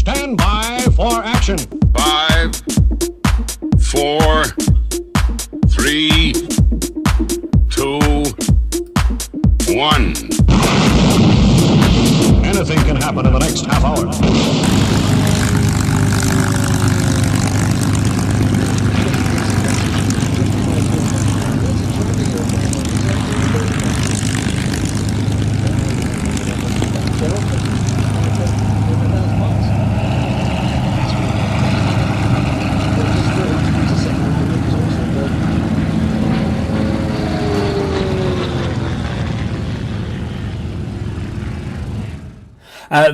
Stand by for action. 5, 4, 3, 2, 1. Anything can happen in the next half hour.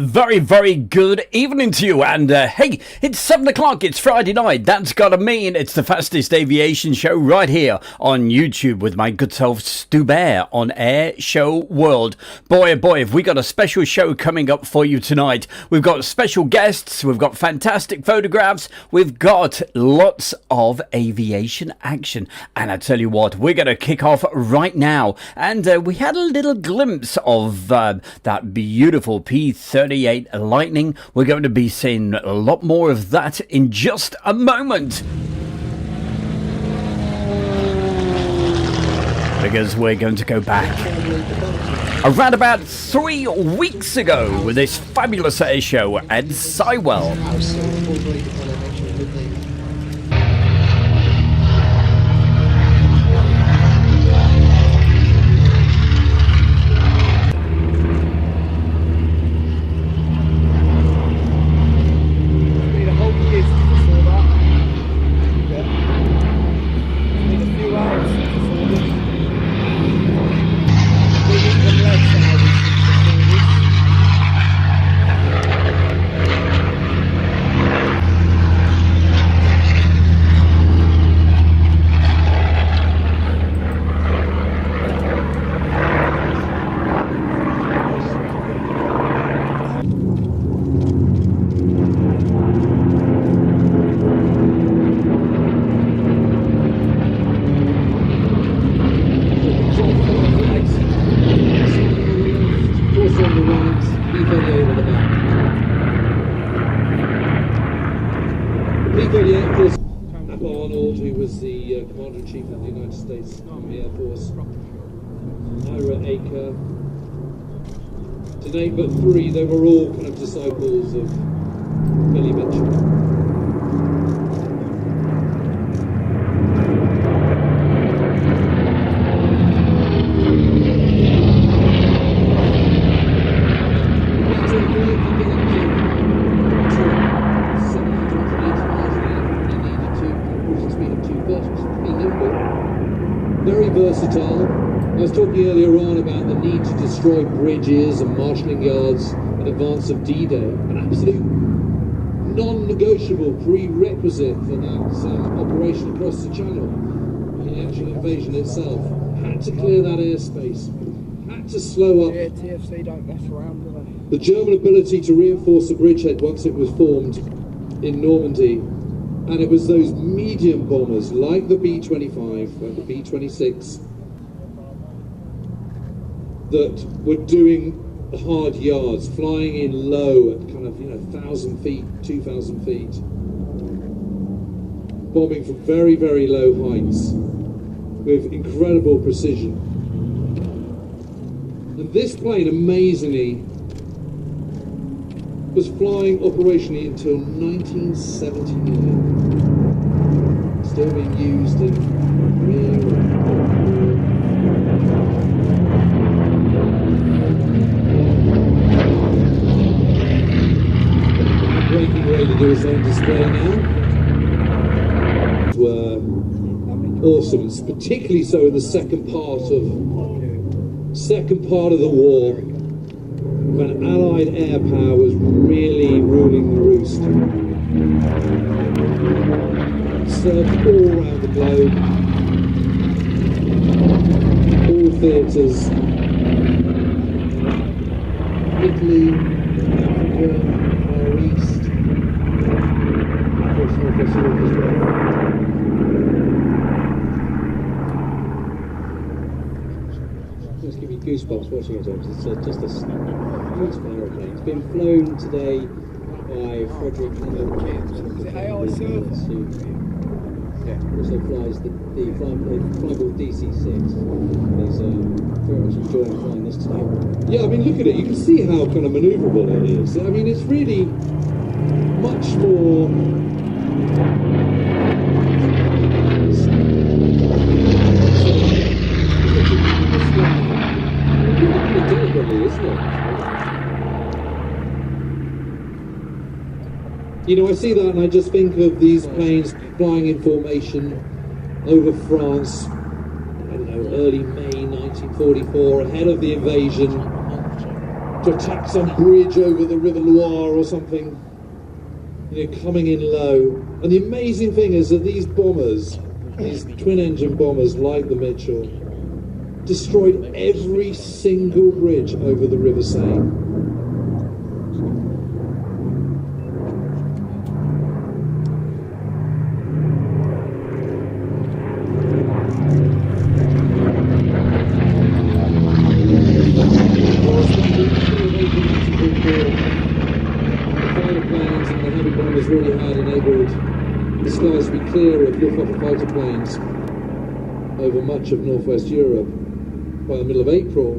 Very, very good evening to you. And hey, it's 7 o'clock. It's Friday night. That's got to mean it's the fastest aviation show right here on YouTube with my good self, Stu Bear, on Air Show World. Boy, oh boy, have we got a special show coming up for you tonight. We've got special guests. We've got fantastic photographs. We've got lots of aviation action. And I tell you what, we're going to kick off right now. And we had a little glimpse of that beautiful P-38 Lightning. We're going to be seeing a lot more of that in just a moment, because we're going to go back around about 3 weeks ago with this fabulous air show at Sywell. But 3, they were all kind of disciples of Billy Mitchell. Very versatile. I was talking earlier on about the need to destroy bridges and marshalling yards in advance of D-Day, an absolute non-negotiable prerequisite for that operation across the channel. The actual invasion itself had to clear that airspace, had to slow up. Yeah, TFC don't mess around, do they? The German ability to reinforce the bridgehead once it was formed in Normandy, and it was those medium bombers like the B-25 and the B-26 that were doing hard yards, flying in low at kind of 1,000 feet, 2,000 feet, bombing from very, very low heights with incredible precision. And this plane, amazingly, was flying operationally until 1979, still being used in rear. Breaking away to do its own display now. Were awesome, and particularly so in the second part of the war, when Allied air power was really ruling the roost. Served all around the globe, all theatres, Italy, Africa, Far East, of course North West Europe as well. Just give you goosebumps watching it. It's just a beautiful aeroplane. It's been flown today by Frederick Is it AI server? Yeah. Also flies the Flyball DC-6. He's very much enjoying flying this today. Yeah, I mean, look at it. You can see how kind of manoeuvrable it is. I mean, it's really much more. Delicately, isn't it? You know, I see that and I just think of these planes flying in formation over France, I don't know, early May 1944, ahead of the invasion, to attack some bridge over the River Loire or something, you know, coming in low. And the amazing thing is that these bombers, these twin-engine bombers like the Mitchell, destroyed every single bridge over the River Seine. Really had enabled the skies to be clear of Luftwaffe fighter planes over much of northwest Europe by the middle of April.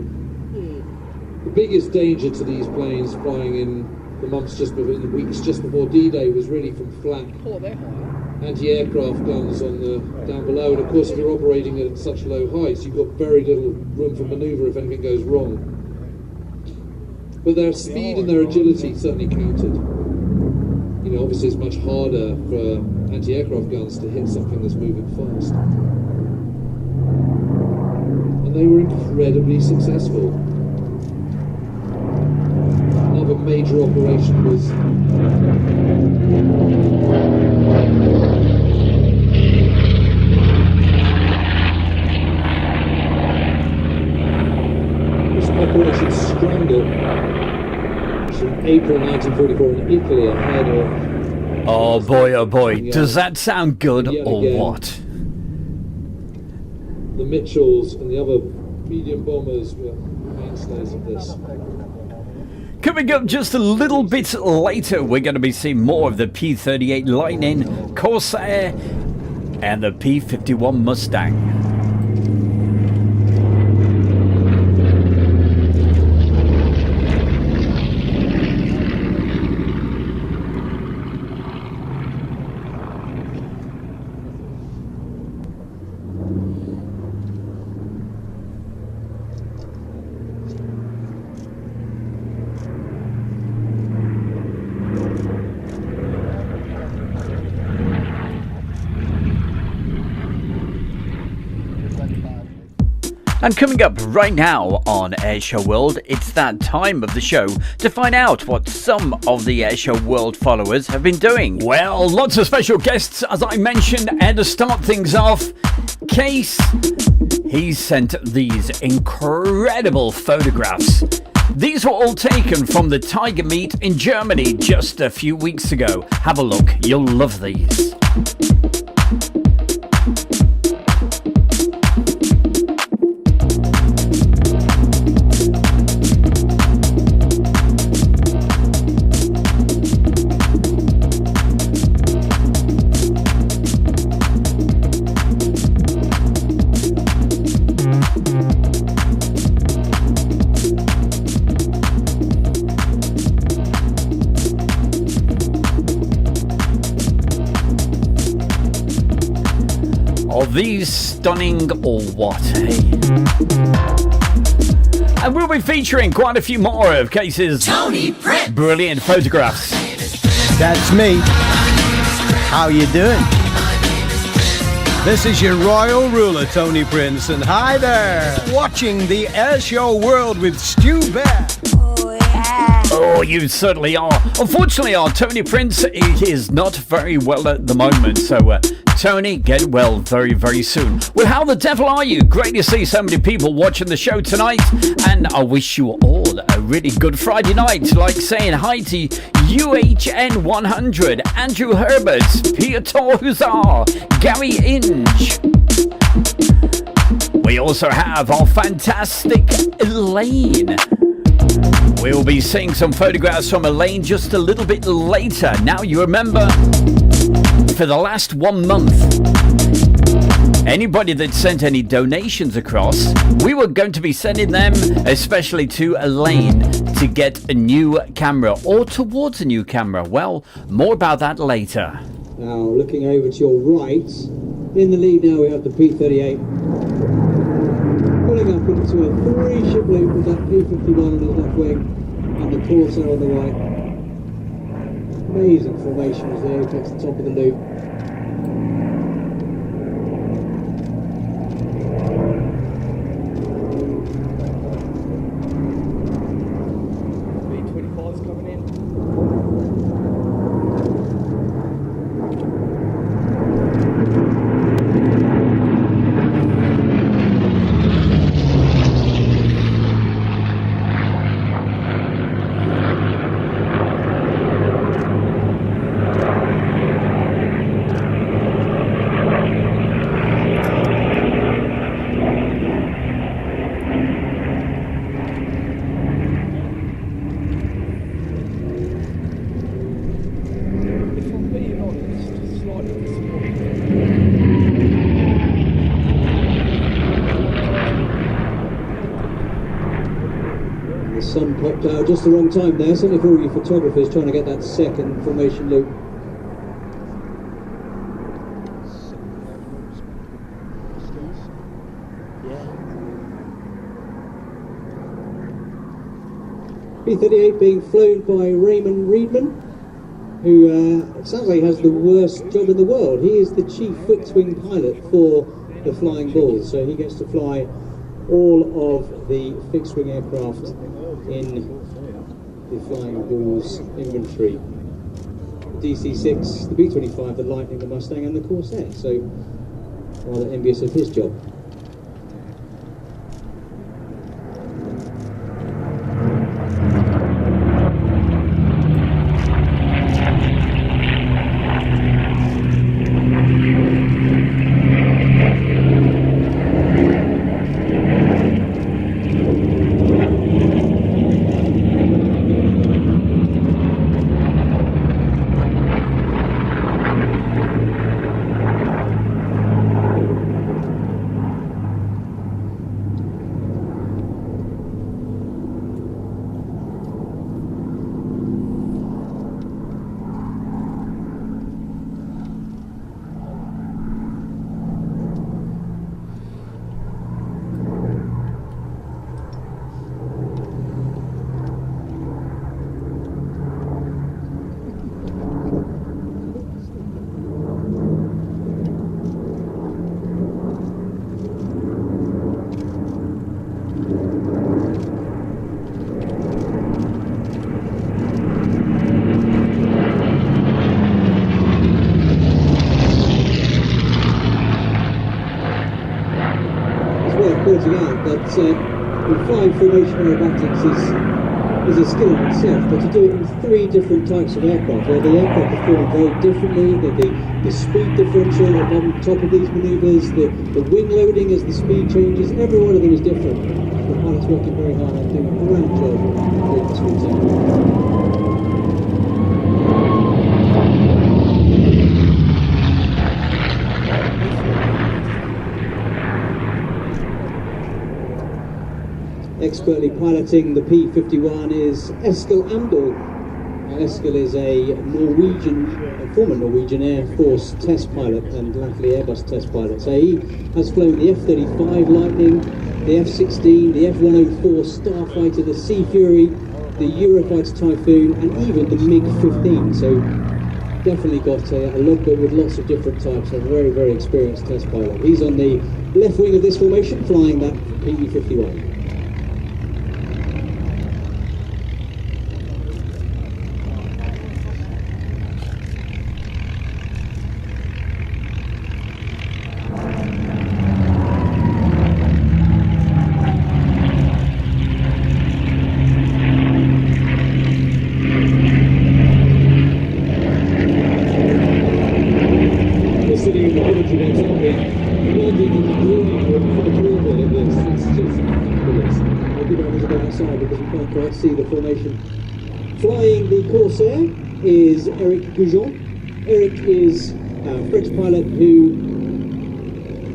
The biggest danger to these planes flying in the months just before, in the weeks just before D-Day, was really from flak anti-aircraft guns on the down below. And of course, if you're operating at such low heights, you've got very little room for manoeuvre if anything goes wrong. But their speed and their agility certainly counted. You know, obviously it's much harder for anti-aircraft guns to hit something that's moving fast. And they were incredibly successful. Another major operation was Operation Scramble. In April 1944 in Italy, ahead of... Oh boy, does that sound good or what? The Mitchells and the other medium bombers were mainstays of this. Coming up just a little bit later, we're going to be seeing more of the P-38 Lightning, Corsair and the P-51 Mustang. And coming up right now on Airshow World, it's that time of the show to find out what some of the Airshow World followers have been doing. Well, lots of special guests, as I mentioned, and to start things off, Case, he sent these incredible photographs. These were all taken from the Tiger Meet in Germany just a few weeks ago. Have a look, you'll love these. These stunning or what, hey? And we'll be featuring quite a few more of Case's brilliant photographs. That's me. How you doing? This is your royal ruler, Tony Prince, and hi there. Watching the Airshow World with Stu Bear. Oh, you certainly are. Unfortunately, our Tony Prince is not very well at the moment, so Tony, get well very, very soon. Well, how the devil are you? Great to see so many people watching the show tonight, and I wish you all a really good Friday night, like saying hi to UHN 100, Andrew Herbert, Peter Hussar, Gary Inge. We also have our fantastic Elaine. We'll be seeing some photographs from Elaine just a little bit later. Now, you remember, for the last 1 month, anybody that sent any donations across, we were going to be sending them, especially to Elaine, to get a new camera or towards a new camera. Well, more about that later. Now, looking over to your right, in the lead now we have the P-38. Pulling up into a 3-ship loop with that P-51 on his left wing and the Corsair on the right. Amazing formation as the apex at the top of the loop. B-25's coming in. Sun popped out just the wrong time there, certainly for all you photographers trying to get that second formation loop. P-38 being flown by Raymond Reedman, who it sounds like he has the worst job in the world. He is the chief fixed-wing pilot for the Flying Bulls, so he gets to fly all of the fixed-wing aircraft in the Flying Bulls inventory. DC-6, the B-25, the Lightning, the Mustang and the Corsair, so rather envious of his job. Pointing out that flying formation aerobatics is a skill in itself, but to do it in 3 different types of aircraft, where the aircraft perform very differently, the speed differential on top of these manoeuvres, the wing loading as the speed changes, every one of them is different. The pilot's working very hard and doing a grand job with this routine. Expertly piloting the P-51 is Eskil Amdahl. Eskil is a former Norwegian Air Force test pilot and latterly Airbus test pilot. So he has flown the F-35 Lightning, the F-16, the F-104 Starfighter, the Sea Fury, the Eurofighter Typhoon and even the MiG-15. So definitely got a logbook with lots of different types. A very, very experienced test pilot. He's on the left wing of this formation flying that P-51. outside because we can't quite see the formation. Flying the Corsair is Eric Goujon. Eric is a French pilot who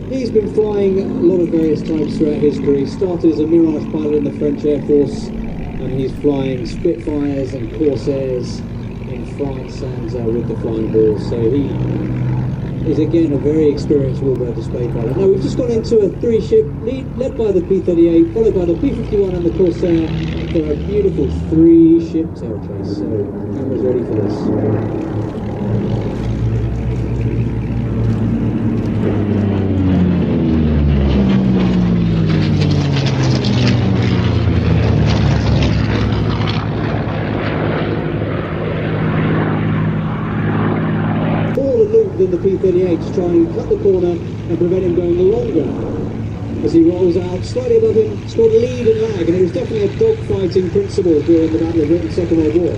he's been flying a lot of various types throughout his career. He started as a Mirage pilot in the French Air Force, and he's flying Spitfires and Corsairs in France and with the Flying Balls. So he is again a very experienced warbird display pilot. Now we've just gone into a three-ship led by the P-38, followed by the P-51 and the Corsair for a beautiful three-ship tail chase. So cameras ready for this. Than the P-38 to try and cut the corner and prevent him going longer. As he rolls out, slightly above him, it's called lead and lag, and it was definitely a dogfighting principle during the Battle of Britain, Second World War.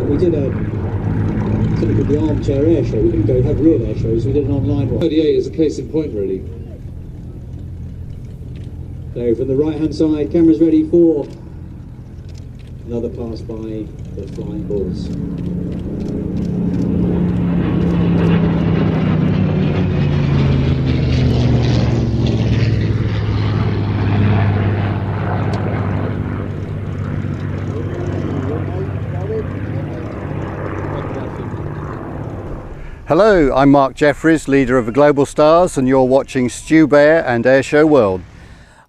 We did something called the Armchair Air Show. We didn't go have real air shows, we did an online one. 38 is a case in point, really. So from the right hand side, cameras ready for another pass by the Flying Balls. Hello, I'm Mark Jeffries, leader of the Global Stars, and you're watching Stu Bear and Airshow World.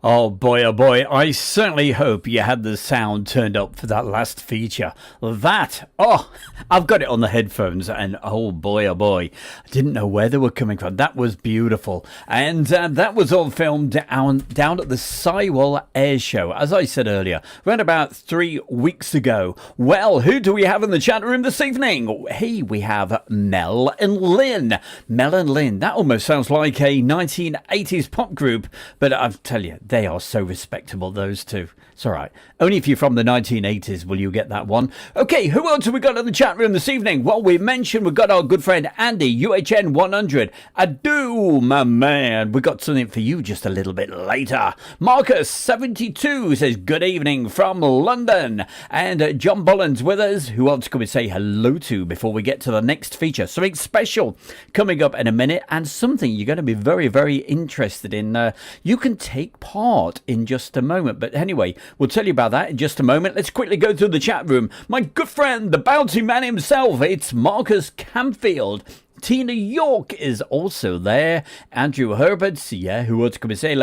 Oh boy, I certainly hope you had the sound turned up for that last feature. I've got it on the headphones, and oh boy, I didn't know where they were coming from. That was beautiful. And that was all filmed down at the Sywell Air Show, as I said earlier, around about 3 weeks ago. Well, who do we have in the chat room this evening? Hey, we have Mel and Lynn. Mel and Lynn, that almost sounds like a 1980s pop group, but I'll tell you, they are so respectable, those two. It's all right. Only if you're from the 1980s will you get that one. Okay, who else have we got in the chat room this evening? Well, we mentioned we've got our good friend Andy, UHN 100. Ado, my man. We got something for you just a little bit later. Marcus 72 says good evening from London. And John Bolland's with us. Who else can we say hello to before we get to the next feature? Something special coming up in a minute, and something you're going to be very, very interested in. You can take part in just a moment. But anyway, we'll tell you about that in just a moment. Let's quickly go through the chat room. My good friend, the bounty man himself, it's Marcus Camfield. Tina York is also there. Andrew Herberts, yeah, who else can we say?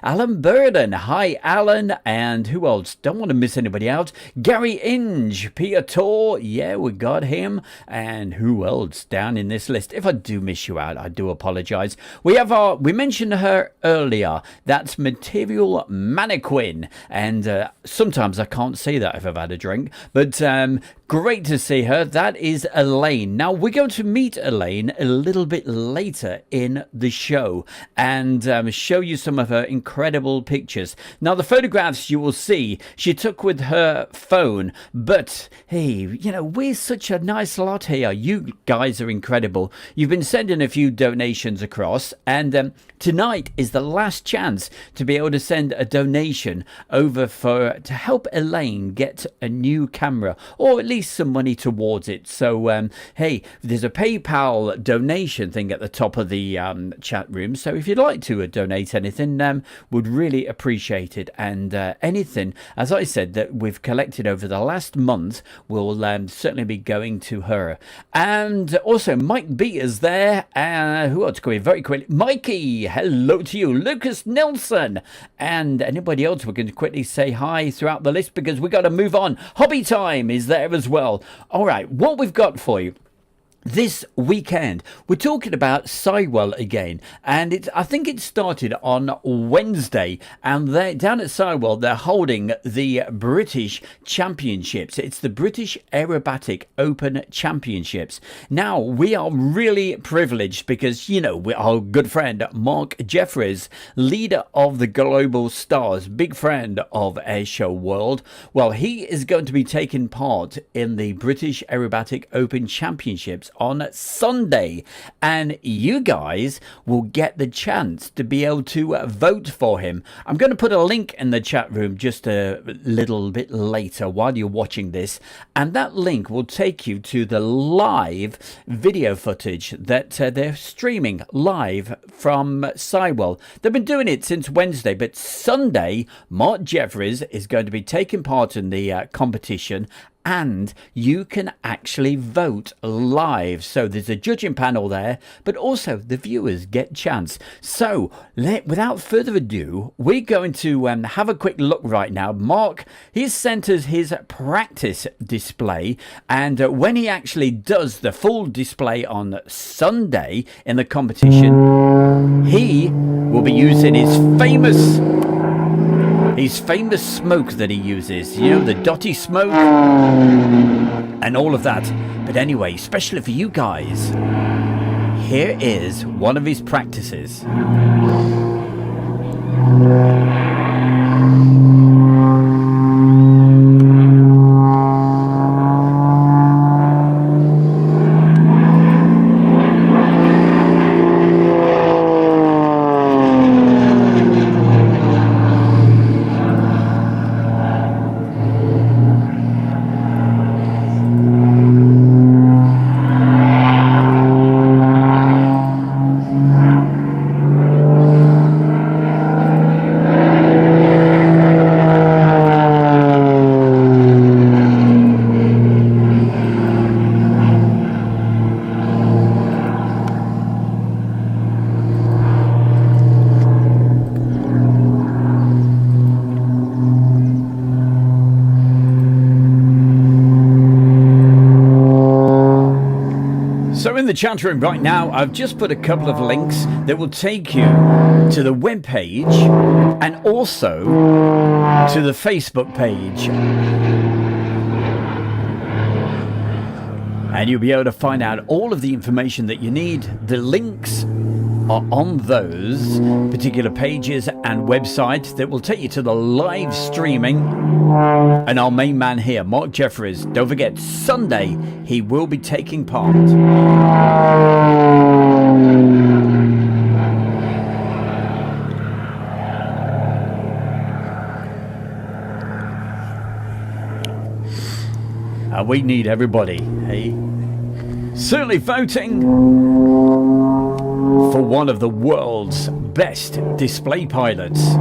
Alan Burden, hi Alan, and who else? Don't want to miss anybody out. Gary Inge, Peter Tor, yeah, we got him. And who else down in this list? If I do miss you out, I do apologize. We mentioned her earlier. That's Material Mannequin, and sometimes I can't say that if I've had a drink, but great to see her. That is Elaine. Now we're going to meet Elaine a little bit later in the show and show you some of her incredible pictures. Now the photographs you will see she took with her phone, but hey, you know, we're such a nice lot here. You guys are incredible. You've been sending a few donations across, and tonight is the last chance to be able to send a donation over to help Elaine get a new camera, or at least some money towards it. So hey, there's a PayPal PayPal donation thing at the top of the chat room. So if you'd like to donate anything, would really appreciate it. And anything, as I said, that we've collected over the last month will certainly be going to her. And also, Mike B is there. Who else going very quickly? Mikey, hello to you. Lucas Nelson. And anybody else we can quickly say hi throughout the list because we got to move on. Hobby Time is there as well. All right, what we've got for you this weekend, we're talking about Sywell again, and I think it started on Wednesday, and they down at Sywell they're holding the British Championships. It's the British Aerobatic Open Championships. Now we are really privileged because we're our good friend Mark Jeffries, leader of the Global Stars, big friend of Airshow World. Well, he is going to be taking part in the British Aerobatic Open Championships on Sunday, and you guys will get the chance to be able to vote for him. I'm going to put a link in the chat room just a little bit later while you're watching this, and that link will take you to the live video footage that they're streaming live from Sywell. They've been doing it since Wednesday, but Sunday Mark Jeffries is going to be taking part in the competition, and you can actually vote live. So there's a judging panel there, but also the viewers get a chance. So without further ado, we're going to have a quick look right now. Mark, he's sent us his practice display, and when he actually does the full display on Sunday in the competition, he will be using his famous smoke that he uses, the dotty smoke and all of that. But anyway, especially for you guys, here is one of his practices. The chat room right now, I've just put a couple of links that will take you to the web page and also to the Facebook page, and you'll be able to find out all of the information that you need. The links are on those particular pages and websites that will take you to the live streaming. And our main man here, Mark Jeffries, don't forget, Sunday he will be taking part. And we need everybody, hey? Certainly voting for one of the world's best display pilots.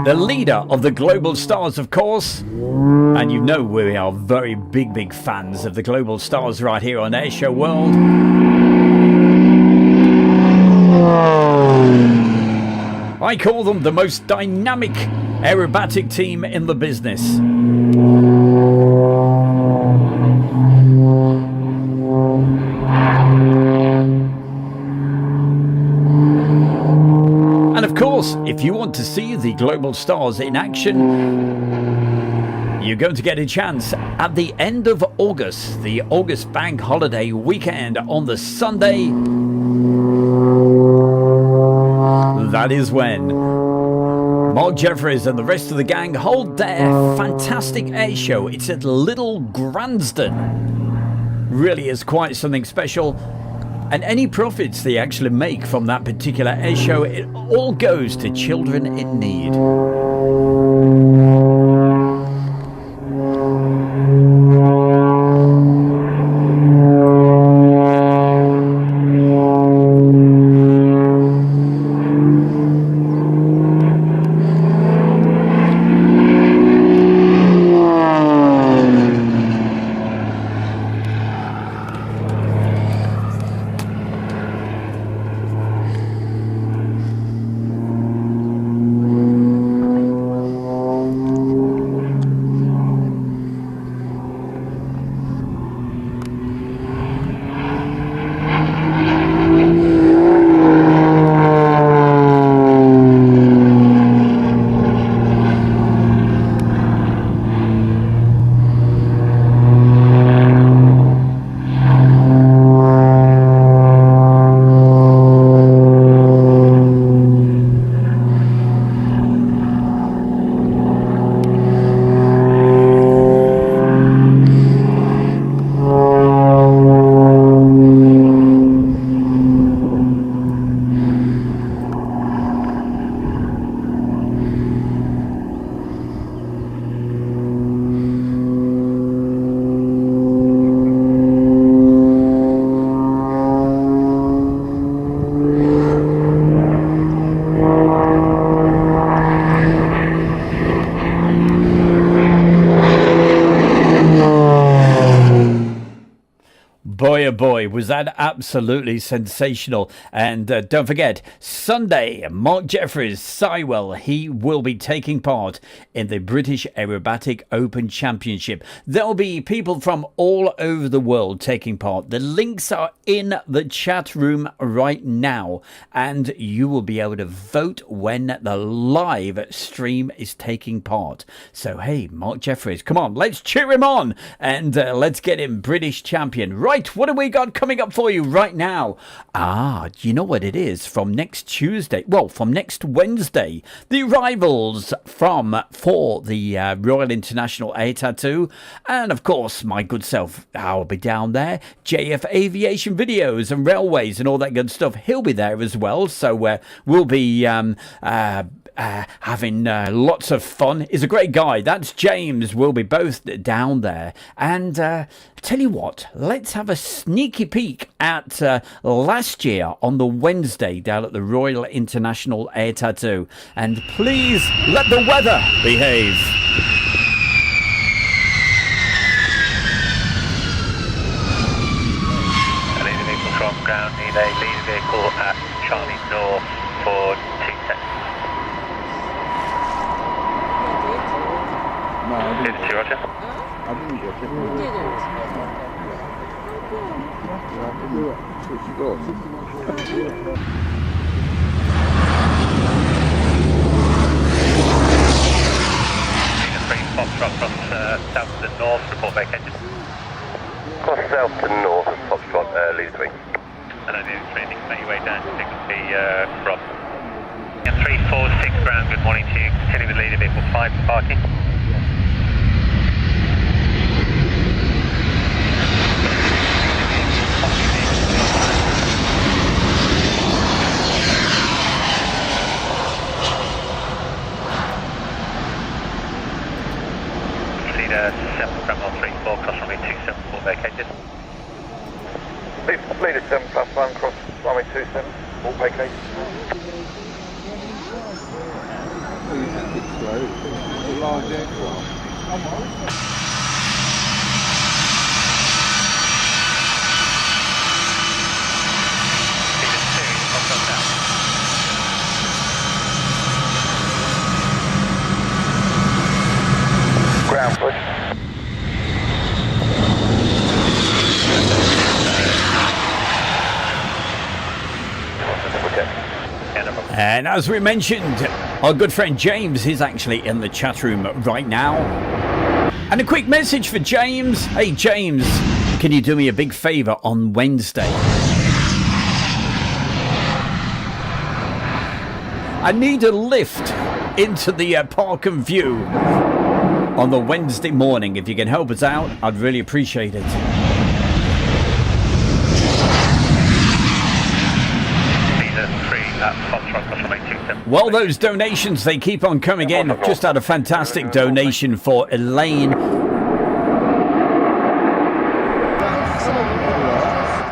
The leader of the Global Stars, of course. And we are very big fans of the Global Stars right here on Airshow World. I call them the most dynamic aerobatic team in the business. And of course, if you want to see the Global Stars in action, you're going to get a chance at the end of August, the August bank holiday weekend on the Sunday. That is when Mark Jeffries and the rest of the gang hold their fantastic air show. It's at Little Gransden. Really is quite something special. And any profits they actually make from that particular air show, it all goes to children in need. boy, was that absolutely sensational. And don't forget, Sunday, Mark Jeffries, Sywell, he will be taking part in the British Aerobatic Open Championship. There'll be people from all over the world taking part. The links are in the chat room right now, and you will be able to vote when the live stream is taking part. So, hey, Mark Jeffries, come on, let's cheer him on, and let's get him British champion. Right, what have we got coming up for you right now? Do you know what it is? From next Wednesday, the arrivals for the Royal International Air Tattoo, and of course my good self, I'll be down there. JF Aviation videos and railways and all that good stuff, he'll be there as well. So we'll be having lots of fun. He's a great guy. That's James. We'll be both down there. And tell you what, let's have a sneaky peek at last year on the Wednesday down at the Royal International Air Tattoo. And please let the weather behave. From ground, need a lead vehicle at Charlie North for 2 seconds. No, I Did you, Roger? didn't get it. Switch it off. Need a 3 Foxtrot across south to the north, report vacated. Cross south to north of Foxtrot, lead 3. And I need 3, you can make your way down to Dignity, Rob. 346 ground, good morning to you. Continue with leader vehicle 5 for parking. Leader 7 Bramwell 34, cross runway 274 vacated. Leader 7 plus 1, cross runway 27, all vacated. It's slow. It's a large aircraft. Leader 2, Foxtrot down. Ground push. And as we mentioned, our good friend James is actually in the chat room right now. And a quick message for James. Hey James, can you do me a big favour on Wednesday? I need a lift into the Park and View on the Wednesday morning. If you can help us out, I'd really appreciate it. Well, those donations, they keep on coming in. I've just had a fantastic donation for Elaine.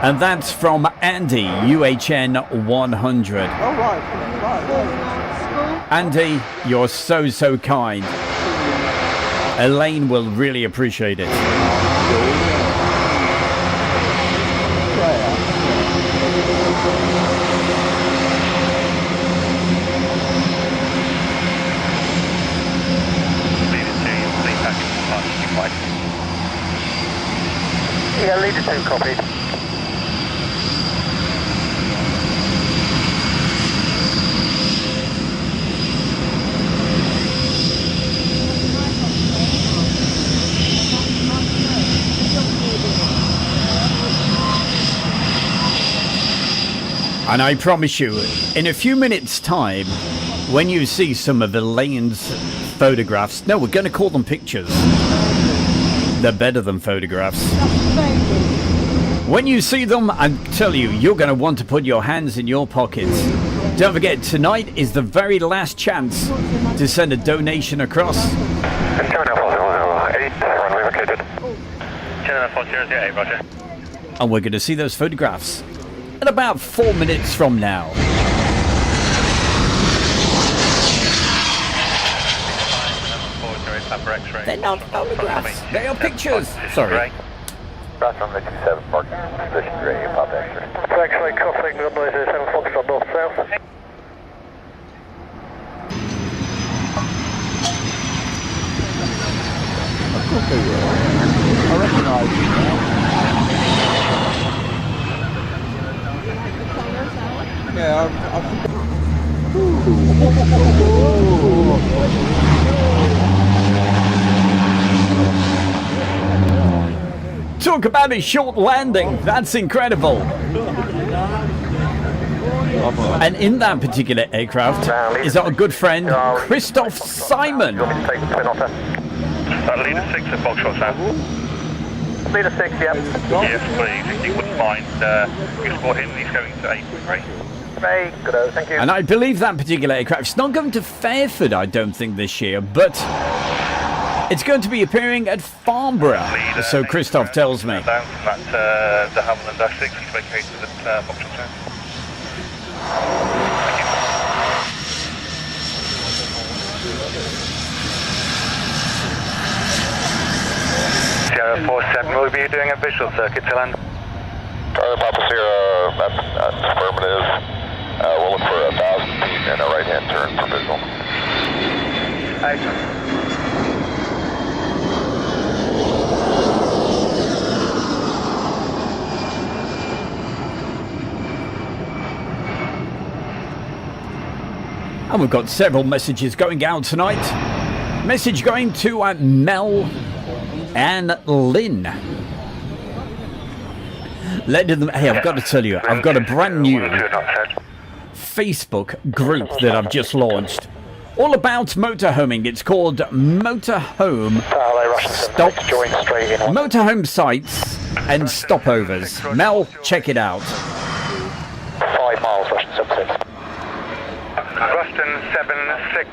And that's from Andy, UHN 100. Andy, you're so kind. Elaine will really appreciate it. Yeah, leader 2 copied. And I promise you, in a few minutes' time, when you see some of Elaine's photographs, no, we're going to call them pictures. They're better than photographs. When you see them, I tell you, you're going to want to put your hands in your pockets. Don't forget, tonight is the very last chance to send a donation across. And we're going to see those photographs in about 4 minutes from now. They're not photographs, they are pictures. Sorry. Cross runway 27, parking position ready, pop extra. X-ray crossing runway 07, Foxtrot north south. I recognise you now. Yeah, Talk about a short landing. That's incredible. And in that particular aircraft is our good friend Christoph Simon. You want me to take the twin otter? Leader 6 at Foxtrot south. Leader 6, yep. Yes, please, if you wouldn't mind, we'll support him, he's going to 8.3. Hey, good, thank you. And I believe that particular aircraft's not going to Fairford, I don't think, this year, but it's going to be appearing at Farnborough, so Christoph tells me. Down from that, the Hamlin Dash 6, he's vacated at Foxtrot south. Thank you. Sierra 47, will we be doing a visual circuit to land? Papa Sierra, that's affirmative. We'll look for 1,000 feet and a right-hand turn for visual. Excellent. And we've got several messages going out tonight. Message going to Mel and Lynn. Letting them, hey, I've got to tell you, I've got a brand new Facebook group that I've just launched. All about motorhoming. It's called Motorhome Motorhome Sites and Stopovers. Mel, check it out. 5 miles, Russian 76. Ruston 76,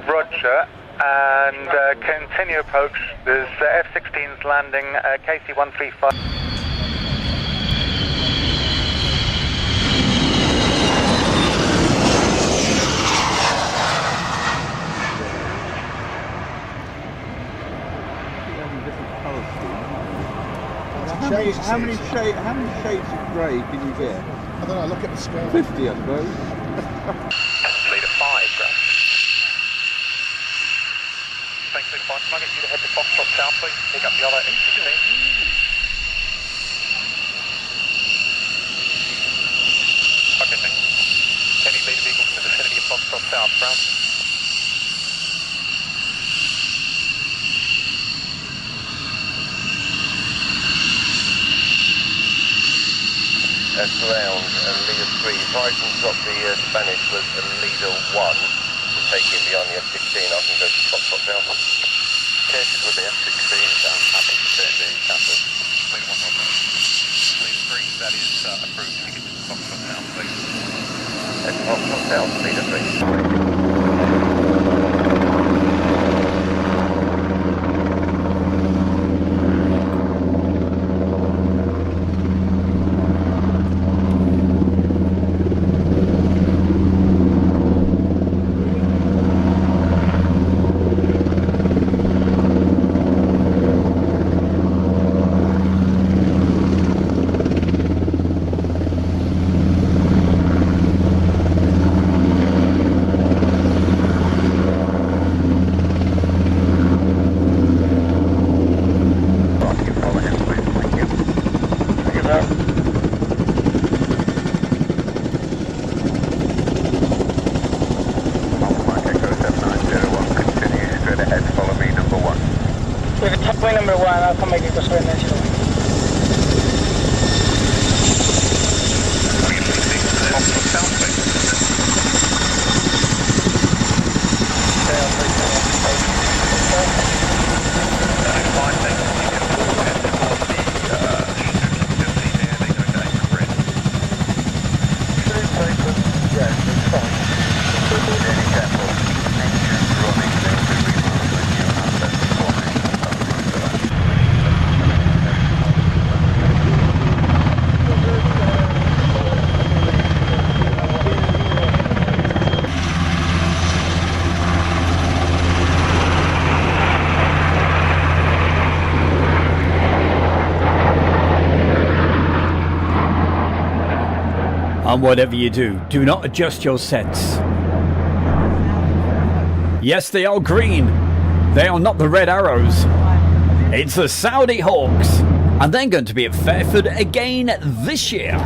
Roger, and continue approach. There's F-16s landing, KC-135. How many shades of grey can you get? I don't know, look at the scale. 50, I suppose. Leader 5, Grant. Thanks for the point. Can I get you to head to Foxtrot south, please? Pick up the other F-16. Okay, thanks. Any leader vehicles in the vicinity of Foxtrot south, Grant? Ground and leader 3. Verizon got the Spanish was leader 1 to take in beyond the F-16. I can go to Foxtrot down. Cases with the F-16, I'm happy to turn the campus. Leader 1, Roger. Leader 3, that is approved. You can get to Foxtrot south, please. Foxtrot down, leader 3. Number 1, Alpha Mike Echo Surrender. And whatever you do, do not adjust your sets. Yes, they are green. They are not the red arrows. It's the Saudi Hawks. And they're going to be at Fairford again this year.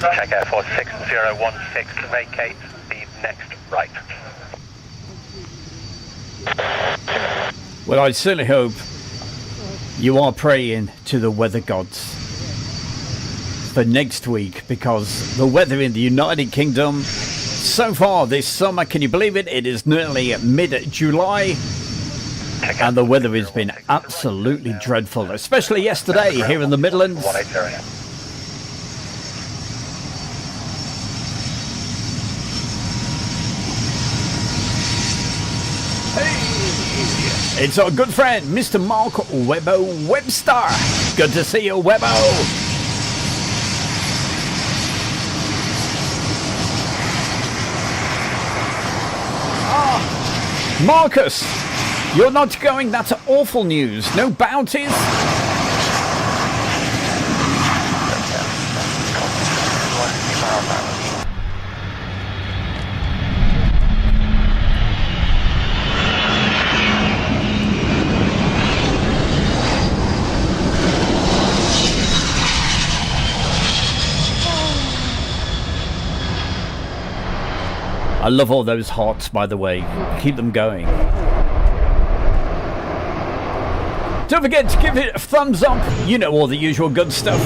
Check Air Force 6016 to vacate the next right. Well, I certainly hope you are praying to the weather gods for next week, because the weather in the United Kingdom so far this summer, can you believe it? It is nearly mid-July. And the weather has been absolutely dreadful, especially yesterday here in the Midlands. 180. It's our good friend, Mr. Mark Webbo Webster. Good to see you, Webbo. Marcus, you're not going. That's awful news. No bounties. I love all those hearts, by the way. Keep them going. Don't forget to give it a thumbs up. You know all the usual good stuff.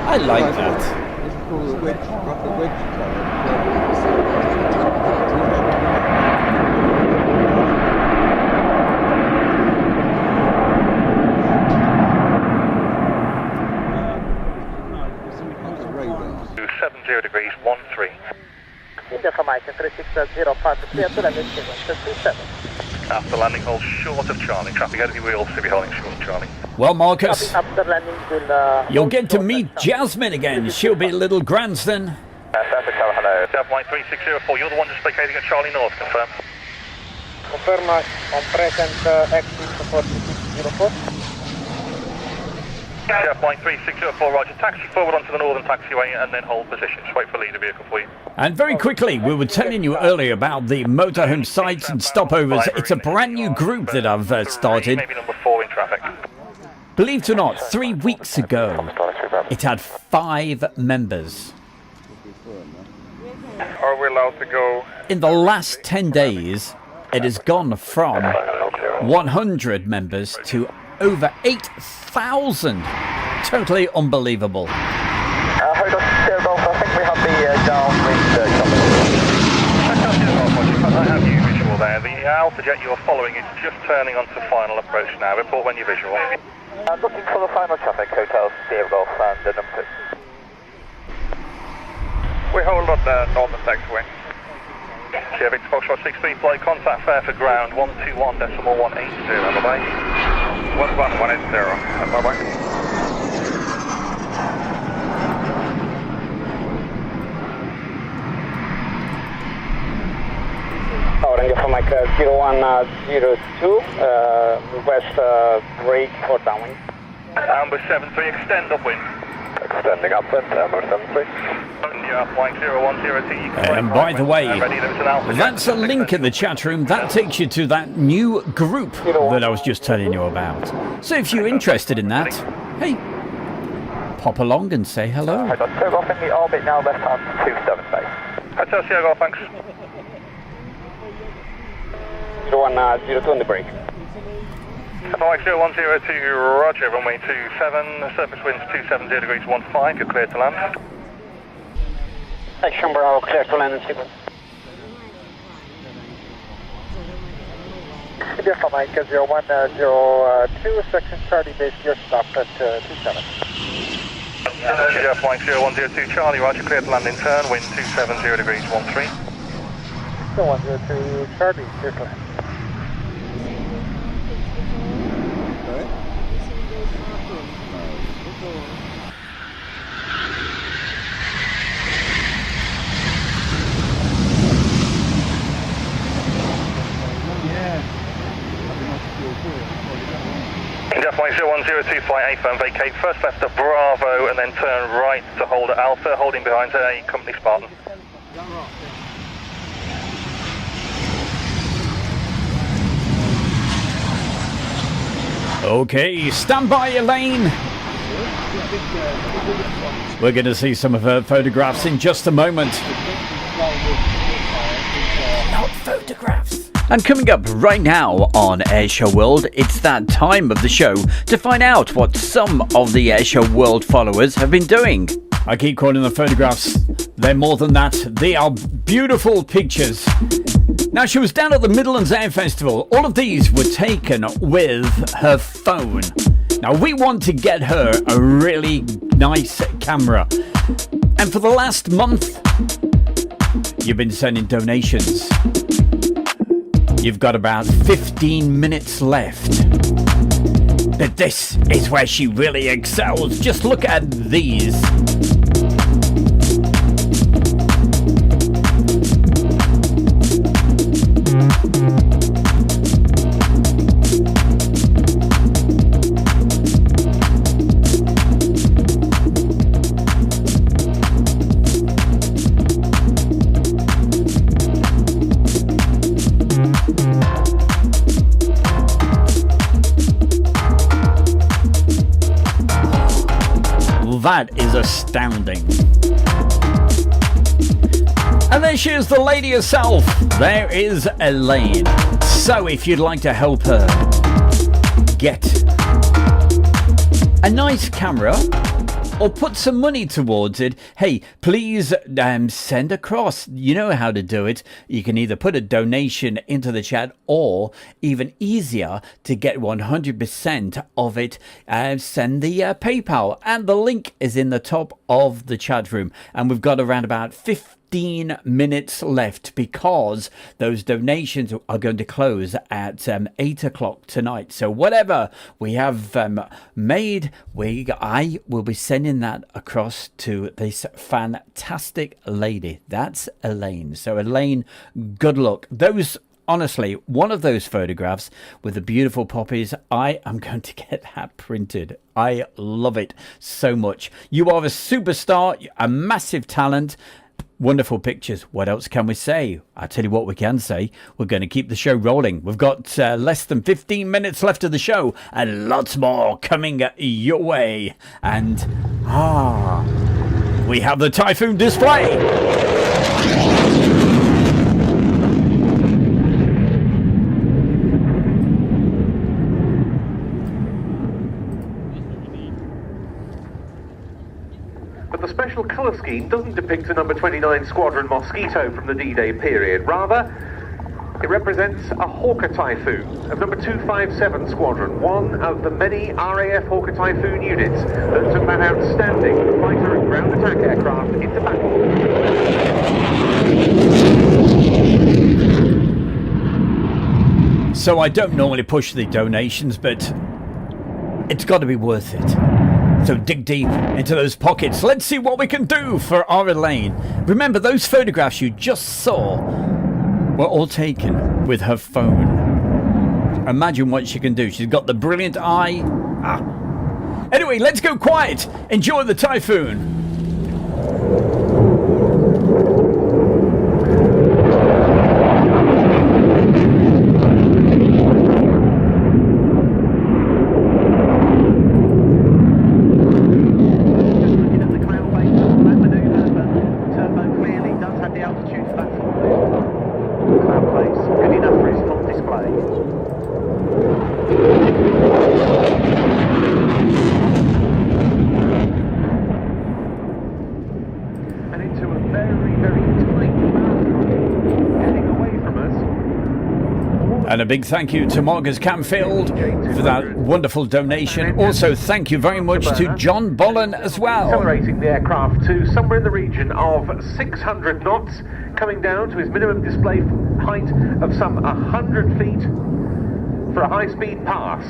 I like that. It's called a wedge tyre. To 70 degrees 13. Information 3605 After landing, hold short of Charlie. Traffic out of your wheels to be holding short of Charlie. Well, Marcus, After landing, you'll get to meet Jasmine again. She'll be a little grandson. Hello. Line 3604, you're the one just vacating at Charlie North, confirm. confirm on present exit for 4604. Chef line 3604, roger. Taxi forward onto the northern taxiway and then hold position. Just wait for leader vehicle for you. And very quickly, we were telling you earlier about the motorhome sites and stopovers. It's a brand new group that I've started. Maybe number 4 in traffic. Believe it or not, 3 weeks ago, it had 5 members. Are we allowed to go? In the last 10 days, it has gone from 100 members to over 8,000. Totally unbelievable. Hold on, Aerobatics, I think we have the downwind I have you visual there. The Alpha Jet you're following is just turning onto final approach now. Report when you're visual. looking for the final traffic, Hotel Sierra Golf and the number 2. We hold on the northern taxiway. Sierra Victor Foxtrot 63, flight contact fare for ground 121.180, bye-bye. 11180, bye-bye. Orange for Mike 0102, request brake for downwind. Amber 73, extend upwind. Extending upwind, Amber 73. And by the way, that's a link in the chat room. That takes you to that new group that I was just telling you about. So if you're interested in that, hey, pop along and say hello. Hold on, turn off in the orbit now, left hand 27 base. Hotel Sierra, thanks. 0102 on the break. Mike 0102, roger, runway 27, surface winds 270 degrees 15, you're clear to land. Action Bravo, clear to land in sequence. Yes, Mike 0102, section Charlie base, gear stop at 27. Jeff Mike 0102, Charlie, roger, clear to land in turn, wind 270 degrees 13. 0102, Charlie, clear to land. Jeff Mike 0102, flight A firm, vacate first left of Bravo and then turn right to hold at Alpha, holding behind a company Spartan. Okay, stand by, Elaine. We're going to see some of her photographs in just a moment. Not photographs. And coming up right now on Airshow World, it's that time of the show to find out what some of the Airshow World followers have been doing. I keep calling them photographs. They're more than that. They are beautiful pictures. Now, she was down at the Midlands Air Festival. All of these were taken with her phone. Now, we want to get her a really nice camera. And for the last month, you've been sending donations. You've got about 15 minutes left. But this is where she really excels. Just look at these. That is astounding. And there she is, the lady herself. There is Elaine. So if you'd like to help her get a nice camera or put some money towards it, hey, please send across. You know how to do it. You can either put a donation into the chat, or even easier to get 100% of it, send the PayPal. And the link is in the top of the chat room. And we've got around about 15 minutes left, because those donations are going to close at 8 o'clock tonight. So whatever we have made, I will be sending that across to this fantastic lady. That's Elaine. So Elaine, good luck. Honestly, one of those photographs with the beautiful poppies, I am going to get that printed. I love it so much. You are a superstar, a massive talent. Wonderful pictures. What else can we say? I'll tell you what we can say. We're going to keep the show rolling. We've got less than 15 minutes left of the show, and lots more coming your way. And we have the Typhoon display. But the special colour scheme doesn't depict a number 29 Squadron Mosquito from the D-Day period. Rather, it represents a Hawker Typhoon of number 257 Squadron, one of the many RAF Hawker Typhoon units that took that outstanding fighter and ground attack aircraft into battle. So I don't normally push the donations, but it's got to be worth it. So dig deep into those pockets. Let's see what we can do for our Elaine. Remember, those photographs you just saw were all taken with her phone. Imagine what she can do. She's got the brilliant eye. Anyway, let's go quiet. Enjoy the Typhoon. And into a very, very tight barrel heading away from us. And a big thank you to Marcus Camfield for that wonderful donation. Also, thank you very much to John Bollen as well. Accelerating the aircraft to somewhere in the region of 600 knots, coming down to his minimum display height of some 100 feet for a high-speed pass.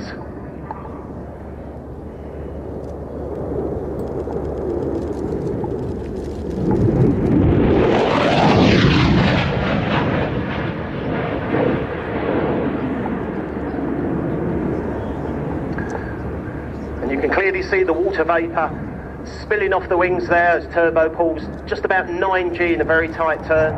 And you can clearly see the water vapour spilling off the wings there as turbo pulls just about 9G in a very tight turn.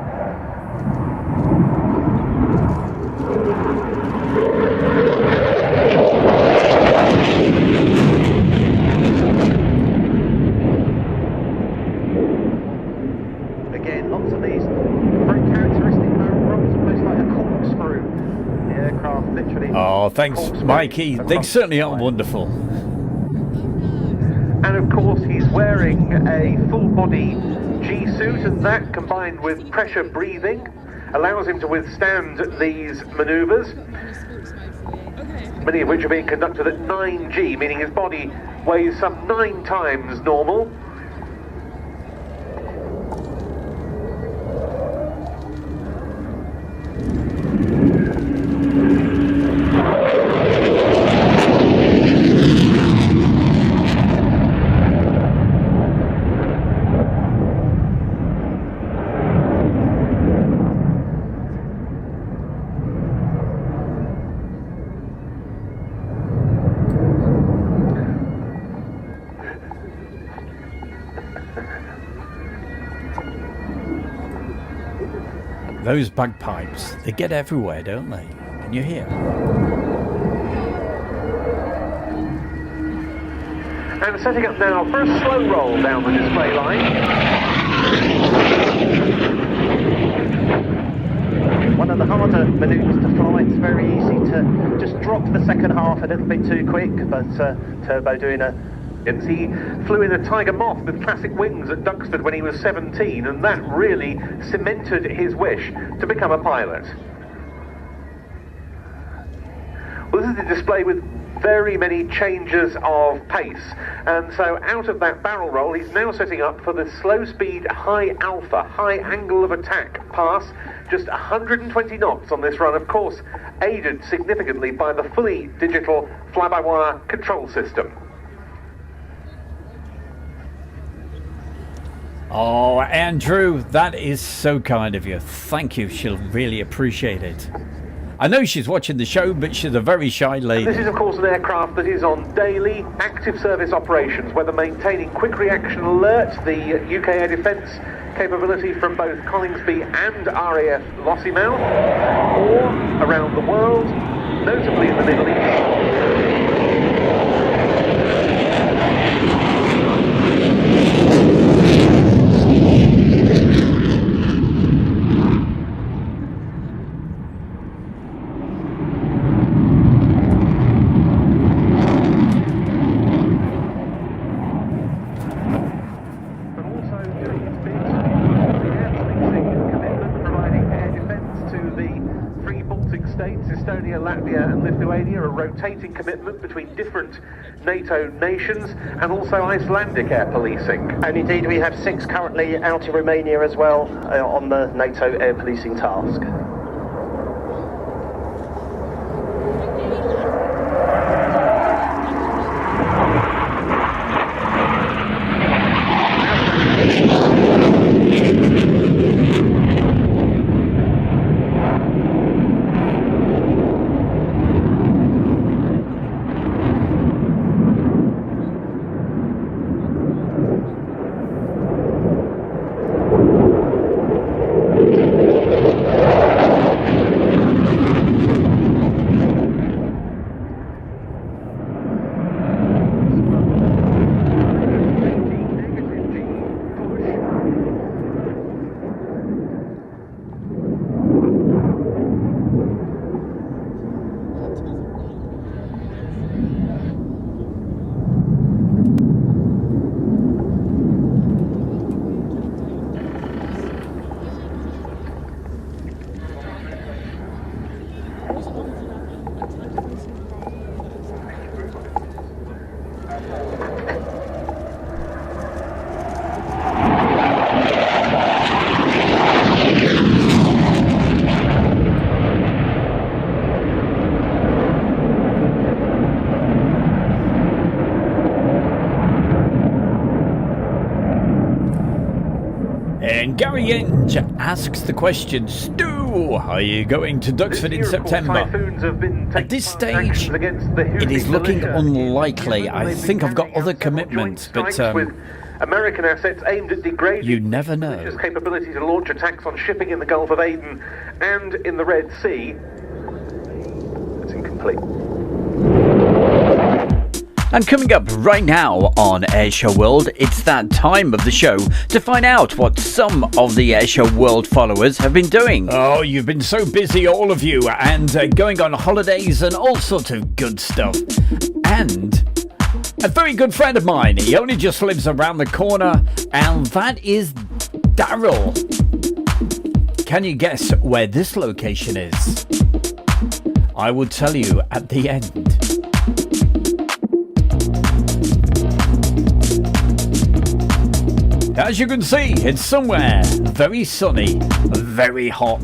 Again, lots of these very characteristic rolls, almost like a corkscrew. The aircraft literally... Oh, thanks, Mikey. They certainly are wonderful. And of course he's wearing a full body G-suit, and that combined with pressure breathing allows him to withstand these manoeuvres, many of which are being conducted at 9G, meaning his body weighs some 9 times normal. Those bagpipes, they get everywhere, don't they? Can you hear? And setting up now for a slow roll down the display line. One of the harder manoeuvres to fly. It's very easy to just drop the second half a little bit too quick, but Turbo doing a... He flew in a Tiger Moth with classic wings at Duxford when he was 17, and that really cemented his wish to become a pilot. Well, this is a display with very many changes of pace, and so out of that barrel roll he's now setting up for the slow speed high alpha, high angle of attack pass, just 120 knots on this run, of course aided significantly by the fully digital fly-by-wire control system. Oh, Andrew, that is so kind of you. Thank you. She'll really appreciate it. I know she's watching the show, but she's a very shy lady. This is, of course, an aircraft that is on daily active service operations, whether maintaining quick reaction alert, the UK Air Defence capability from both Coningsby and RAF Lossiemouth, or around the world, notably in the Middle East. Estonia, Latvia and Lithuania, a rotating commitment between different NATO nations, and also Icelandic air policing. And indeed we have 6 currently out in Romania as well on the NATO air policing task. Gary Inge asks the question, Stu, are you going to Duxford in September? At this stage, it is looking unlikely. I think I've got other commitments, but American assets aimed at degrading you never know. British capability to launch attacks on shipping in the Gulf of Aden and in the Red Sea. It's incomplete. And coming up right now on Airshow World, it's that time of the show to find out what some of the Airshow World followers have been doing. Oh, you've been so busy, all of you, and going on holidays and all sorts of good stuff. And a very good friend of mine, he only just lives around the corner, and that is Daryl. Can you guess where this location is? I will tell you at the end. As you can see, it's somewhere very sunny, very hot.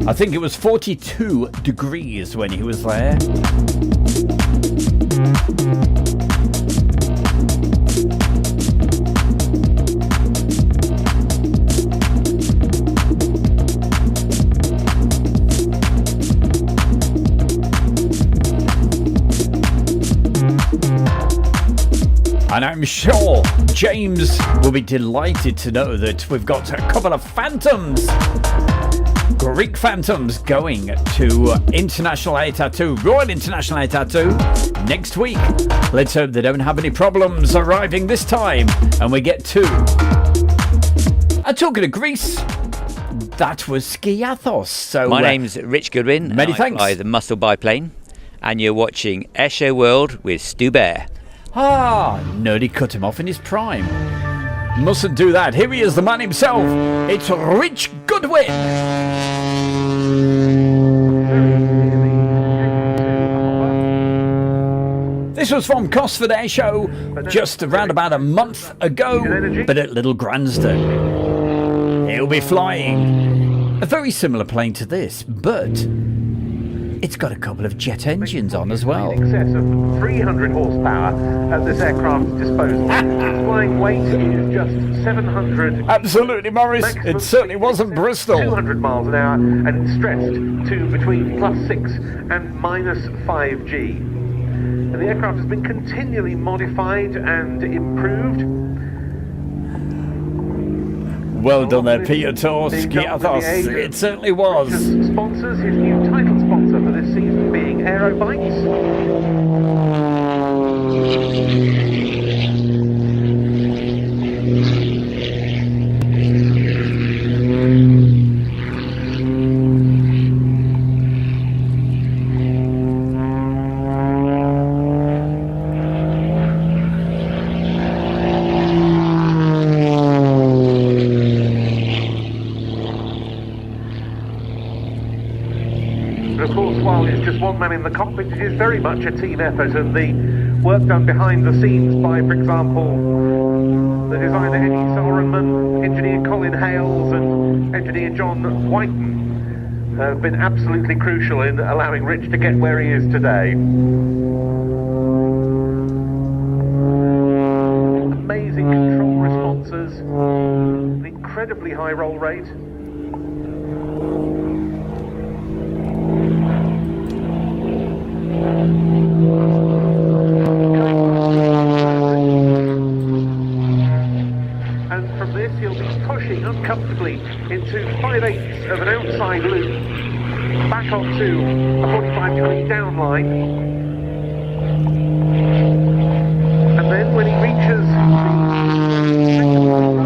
I think it was 42 degrees when he was there. And I'm sure James will be delighted to know that we've got a couple of Phantoms, Greek Phantoms, going to International Air Tattoo, Royal International Air Tattoo next week. Let's hope they don't have any problems arriving this time and we get two. And talking of Greece, that was Skiathos. So my name's Rich Goodwin. Many thanks. I fly the Muscle biplane, and you're watching Airshow World with Stu Bear. Ah, nearly cut him off in his prime. Mustn't do that. Here he is, the man himself. It's Rich Goodwin. This was from Cosford Air Show just around about a month ago, but at Little Gransden. He'll be flying a very similar plane to this, but it's got a couple of jet engines on as well. In excess of 300 horsepower at this aircraft's disposal. Its flying weight is just 700. Absolutely, Morris. It certainly wasn't Bristol. 200 miles an hour, and it's stressed to between +6 and -5 G. And the aircraft has been continually modified and improved. Well done there, Peter Skiathos. It certainly was. Sponsors, his new title sponsor for this season being Aerobites. One man in the cockpit, it is very much a team effort, and the work done behind the scenes by, for example, the designer Eddie Sorenman, engineer Colin Hales and engineer John Whiten have been absolutely crucial in allowing Rich to get where he is today. Amazing control responses, an incredibly high roll rate. Uncomfortably into 5/8 of an outside loop, back onto a 45-degree downline, and then when he reaches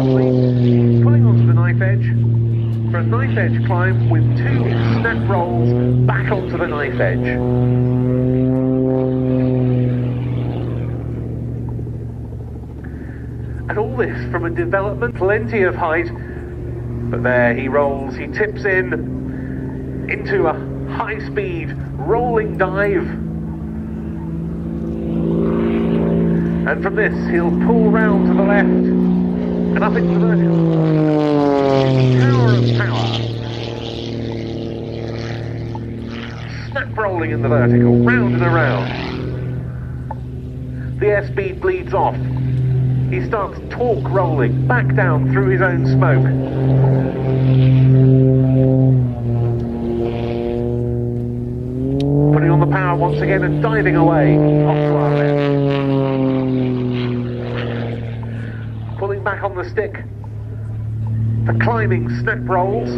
the flying onto the knife edge for a knife edge climb with 2 snap rolls back onto the knife edge. And all this from a development, plenty of height, but there he rolls, he tips in into a high-speed rolling dive, and from this he'll pull round to the left and up into the vertical. Tower of power. Snap rolling in the vertical, round and around. The airspeed bleeds off. he starts torque rolling back down through his own smoke. Putting on the power once again and diving away off to our left. Pulling back on the stick for climbing snap rolls.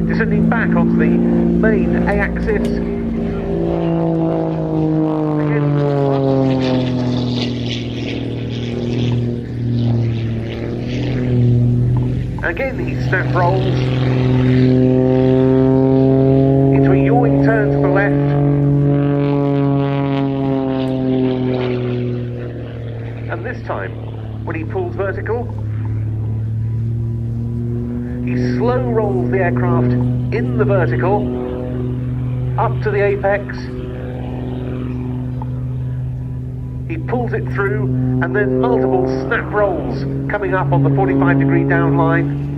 Descending back onto the main A-axis. Again he snap rolls into a yawing turn to the left, and this time when he pulls vertical he slow rolls the aircraft in the vertical up to the apex. He pulls it through, and then multiple snap rolls coming up on the 45-degree down line.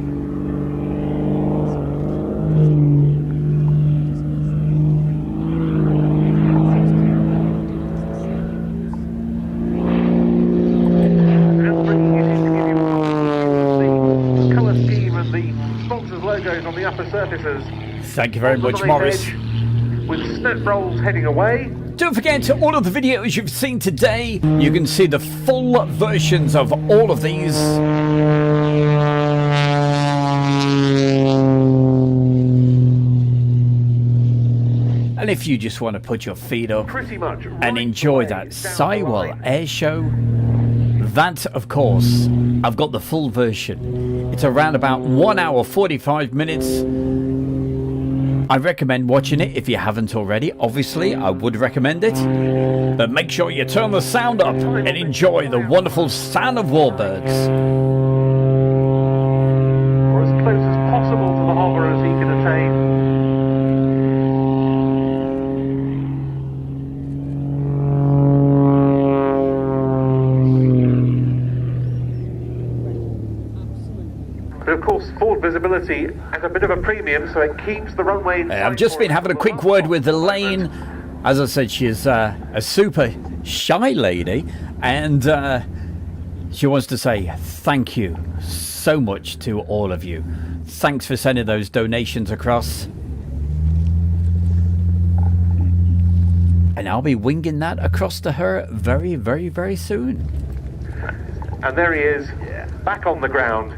And bringing it in to give you the colour scheme and the sponsors' logos on the upper surfaces. Thank you very much, Morris. With snap rolls heading away. Don't forget, all of the videos you've seen today, you can see the full versions of all of these. And if you just want to put your feet up and enjoy that Sywell Air Show, that, of course, I've got the full version. It's around about 1 hour 45 minutes. I recommend watching it if you haven't already. Obviously, I would recommend it. But make sure you turn the sound up and enjoy the wonderful sound of warbirds. Or as close as possible to the hover as he can attain. But of course, forward visibility at a bit of a premium, so it keeps the runway. I've just been having a quick word with Elaine. As I said, she's a super shy lady, and she wants to say thank you so much to all of you. Thanks for sending those donations across. And I'll be winging that across to her very, very, very soon. And there he is, back on the ground.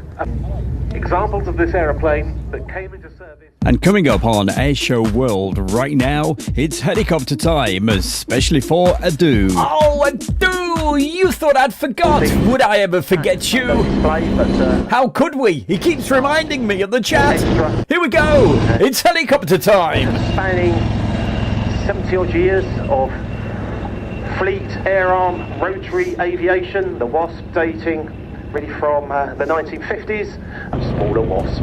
Examples of this aeroplane that came into service. And coming up on Airshow World right now, it's helicopter time, especially for Adu. Oh, Adu! You thought I'd forgot! Would I ever forget you? How could we? He keeps reminding me in the chat. Here we go! It's helicopter time! Spanning 70 odd years of fleet, air arm, rotary aviation, the Wasp dating really from the 1950s, and smaller Wasp.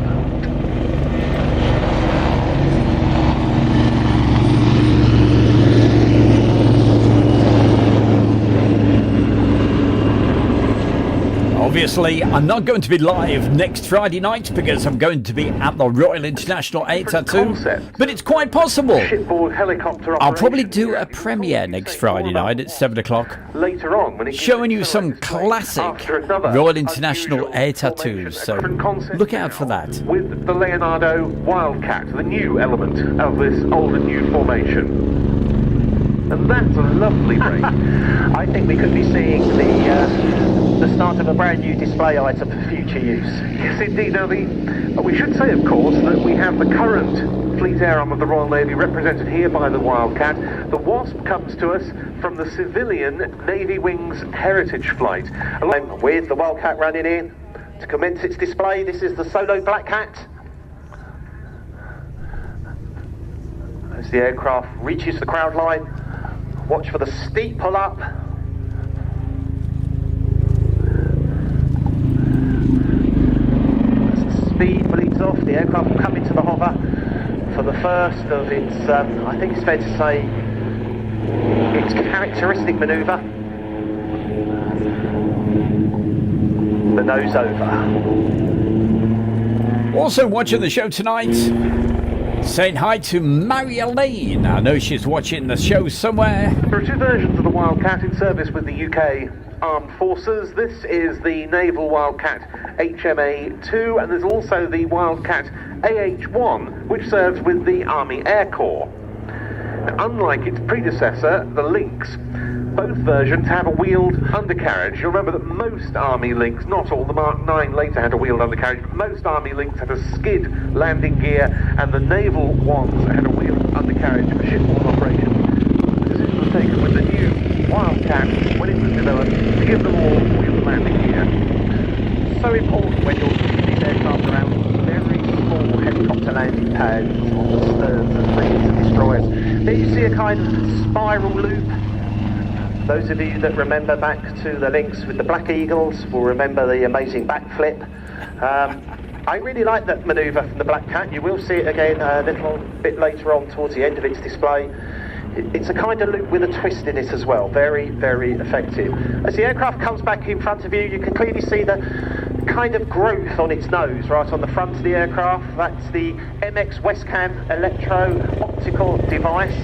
Obviously, I'm not going to be live next Friday night because I'm going to be at the Royal International Air Tattoo, but it's quite possible. I'll probably do a premiere next Friday night at 7 o'clock, later on, when showing you some classic Royal International Air Tattoos, so look out for that. With the Leonardo Wildcat, the new element of this old and new formation. And that's a lovely break. I think we could be seeing the start of a brand new display item for future use. Yes, indeed. Now, we should say, of course, that we have the current Fleet Air Arm of the Royal Navy represented here by the Wildcat. The Wasp comes to us from the civilian Navy Wings Heritage Flight. Along with the Wildcat running in to commence its display, this is the Solo Black Hat. As the aircraft reaches the crowd line, watch for the steep pull up. Speed bleeds off, the aircraft will come into the hover for the first of its, I think it's fair to say, its characteristic manoeuvre. The nose over. Also watching the show tonight, saying hi to Maria Lane. I know she's watching the show somewhere. There are two versions of the Wildcat in service with the UK Armed Forces. This is the Naval Wildcat HMA-2, and there's also the Wildcat AH-1, which serves with the Army Air Corps. Now, unlike its predecessor, the Lynx, both versions have a wheeled undercarriage. You'll remember that most Army Lynx, not all, the Mark 9 later had a wheeled undercarriage, but most Army Lynx had a skid landing gear, and the naval ones had a wheeled undercarriage for shipborne operations. The decision was taken with the new Wildcat, when it was developed, to give them all wheeled landing gear. So important when you're using these aircraft around very small helicopter landing pads on the sterns of frigates and destroyers. There you see a kind of spiral loop. Those of you that remember back to the Lynx with the Black Eagles will remember the amazing backflip. I really like that manoeuvre from the Black Cat. You will see it again a little bit later on towards the end of its display. It's a kind of loop with a twist in it as well. Very, very effective. As the aircraft comes back in front of you, you can clearly see the kind of growth on its nose right on the front of the aircraft. That's the MX Westcam electro-optical device.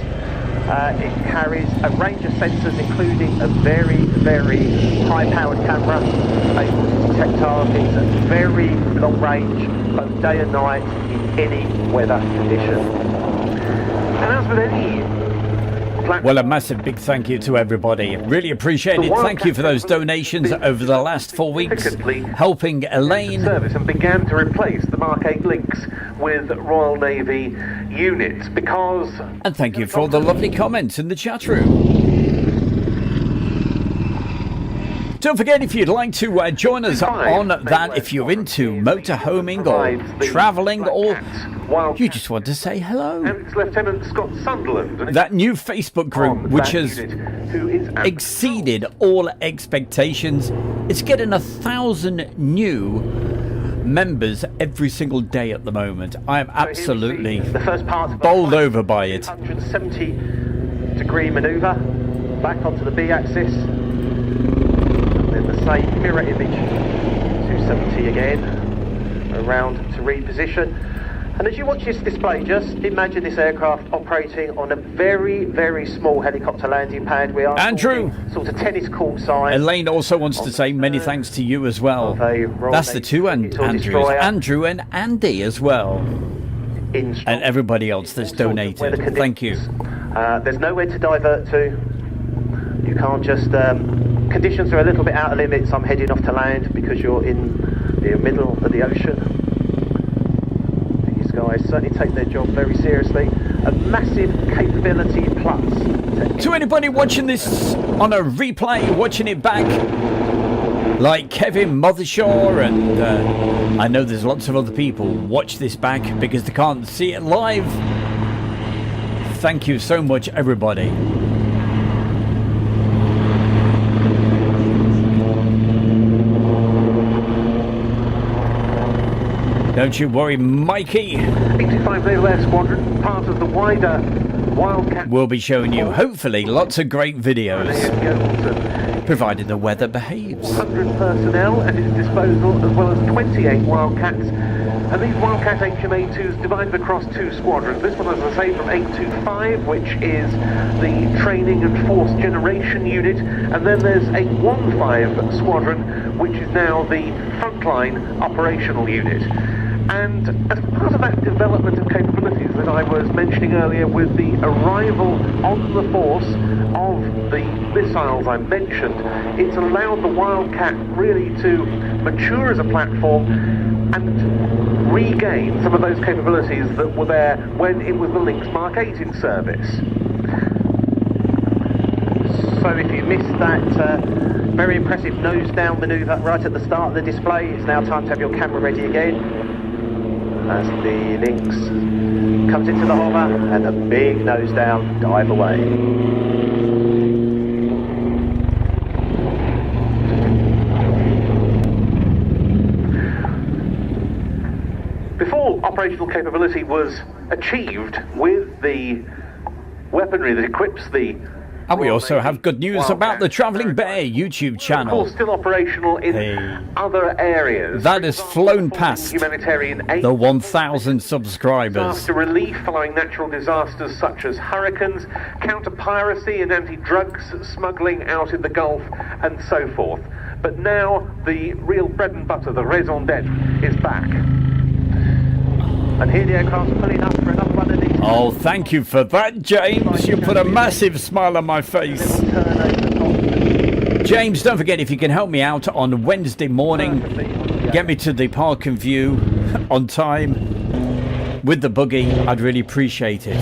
It carries a range of sensors, including a very, very high-powered camera, able to detect targets at very long range, both day and night, in any weather condition. And as with any... Well, a massive big thank you to everybody. Really appreciate it. Thank you for those donations over the last 4 weeks, helping Elaine. Service and began to replace the Mark 8 Lynx with Royal Navy units because... And thank you for all the lovely comments in the chat room. Don't forget, if you'd like to join us on that, if you're into motorhoming or travelling or you just want to say hello. And it's Lieutenant Scott Sunderland. That new Facebook group, which has exceeded all expectations, it's getting 1,000 new members every single day at the moment. I am absolutely bowled over by it. 170-degree manoeuvre back onto the B axis. Then the same mirror image, 270 again, around to reposition. And as you watch this display, just imagine this aircraft operating on a very, very small helicopter landing pad. We are Andrew, sort of tennis court size. Elaine also wants to say many thanks to you as well. That's the two Andrews, Andrew and Andy as well. And everybody else that's donated. Thank you. There's nowhere to divert to. You can't just... conditions are a little bit out of limits. I'm heading off to land because you're in the middle of the ocean. These guys certainly take their job very seriously. A massive capability plus. To anybody watching this on a replay, watching it back, like Kevin Mothershaw, and I know there's lots of other people watch this back because they can't see it live. Thank you so much, everybody. Don't you worry, Mikey. 85 Naval Air Squadron, part of the wider Wildcat. We'll be showing you, hopefully, lots of great videos, provided the weather behaves. 100 personnel at its disposal, as well as 28 Wildcats. And these Wildcat HMA-2s divided across two squadrons. This one, as I say, from 825, which is the Training and Force Generation Unit. And then there's 815 Squadron, which is now the Frontline Operational Unit. And as part of that development of capabilities that I was mentioning earlier, with the arrival on the force of the missiles I mentioned, it's allowed the Wildcat really to mature as a platform and regain some of those capabilities that were there when it was the Lynx Mark 8 in service. So if you missed that very impressive nose-down manoeuvre right at the start of the display, it's now time to have your camera ready again. As the Lynx comes into the hover and a big nose down dive away. Before operational capability was achieved with the weaponry that equips the And we also have good news about the Travelling Bear YouTube channel. Of course, still operational in other areas. That has flown past humanitarian aid, the 1,000 subscribers. disaster relief following natural disasters such as hurricanes, counter piracy and anti-drugs smuggling out in the Gulf, and so forth. But now the real bread and butter, the raison d'etre, is back. And here the aircraft are pulling up for another one of these. Oh, thank you for that, James. You put a massive smile on my face. James, don't forget, if you can help me out on Wednesday morning, get me to the Park and View on time with the buggy, I'd really appreciate it.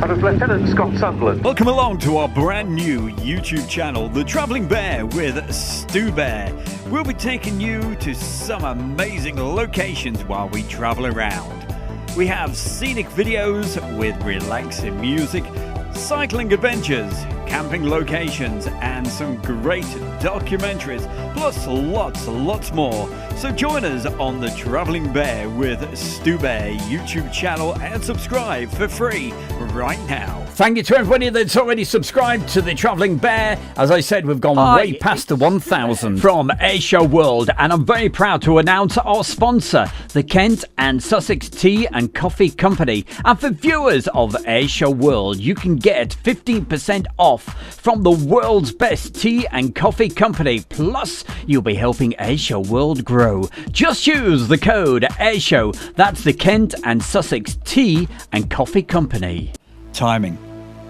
That is Lieutenant Scott Sunderland. Welcome along to our brand new YouTube channel, The Travelling Bear with Stu Bear. We'll be taking you to some amazing locations while we travel around. We have scenic videos with relaxing music, cycling adventures, camping locations, and some great documentaries, plus lots more. So join us on the Travelling Bear with Stu Bear YouTube channel and subscribe for free right now. Thank you to everybody that's already subscribed to the Travelling Bear. As I said, we've gone way past the 1,000 from Airshow World, and I'm very proud to announce our sponsor, the Kent and Sussex Tea and Coffee Company. And for viewers of Airshow World, you can get 15% off from the world's best tea and coffee company. Plus, you'll be helping Airshow World grow. Just use the code Airshow. That's the Kent and Sussex Tea and Coffee Company. Timing.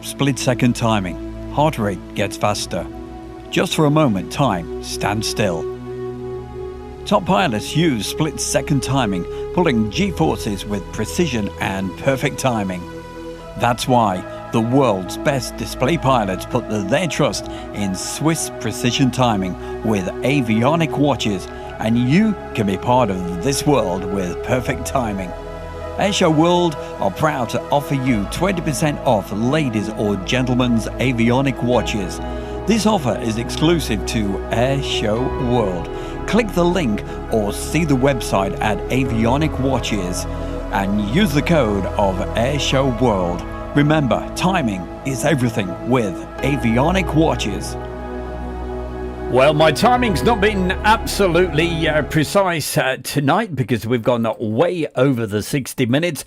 Split-second timing. Heart rate gets faster. Just for a moment, time stands still. Top pilots use split-second timing, pulling G-forces with precision and perfect timing. That's why the world's best display pilots put their trust in Swiss precision timing with Avionic watches, and you can be part of this world with perfect timing. Airshow World are proud to offer you 20% off ladies' or gentlemen's avionic watches. This offer is exclusive to Airshow World. Click the link or see the website at Avionic Watches and use the code of Airshow World. Remember, timing is everything with Avionic Watches. Well, my timing's not been absolutely precise tonight because we've gone way over the 60 minutes.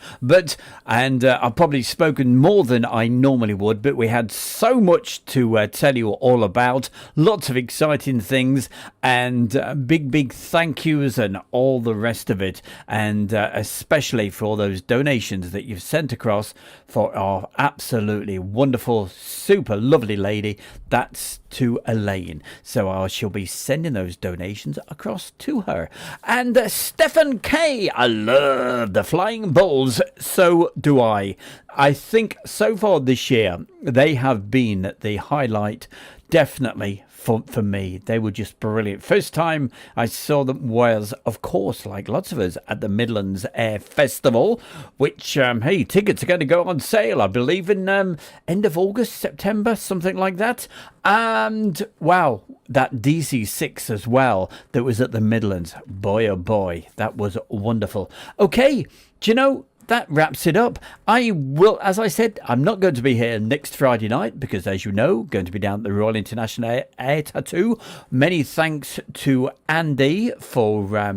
And I've probably spoken more than I normally would, but we had so much to tell you all about. Lots of exciting things and big thank yous and all the rest of it. And especially for all those donations that you've sent across for our absolutely wonderful, super lovely lady. That's to Elaine. So I shall be sending those donations across to her. And Stephen K, I love the Flying Bulls. So do I. I think so far this year they have been the highlight, definitely for me. They were just brilliant. First time I saw them was, of course, like lots of us, at the Midlands Air Festival, which, hey, tickets are going to go on sale, I believe, in end of August, September, something like that. And, wow, that DC-6 as well that was at the Midlands. Boy, oh boy, that was wonderful. Okay, do you know, that wraps it up. I will, as I said, I'm not going to be here next Friday night because, as you know, going to be down at the Royal International Air Tattoo. Many thanks to Andy for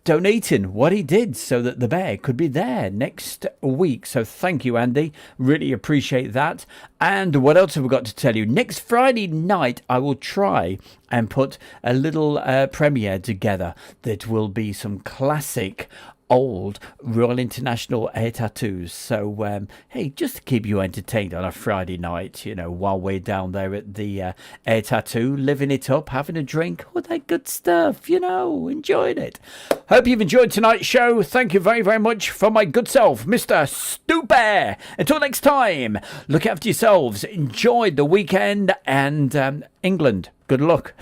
donating what he did so that the bear could be there next week. So thank you, Andy. Really appreciate that. And what else have we got to tell you? Next Friday night, I will try and put a little premiere together that will be some classic old Royal International Air Tattoos. So, hey, just to keep you entertained on a Friday night, you know, while we're down there at the Air Tattoo, living it up, having a drink, all that good stuff, you know, enjoying it. Hope you've enjoyed tonight's show. Thank you very much from my good self, Mr. Stu Bear. Until next time, look after yourselves, enjoy the weekend, and England, good luck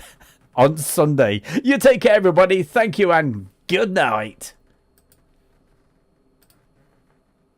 on Sunday. You take care, everybody. Thank you, and good night.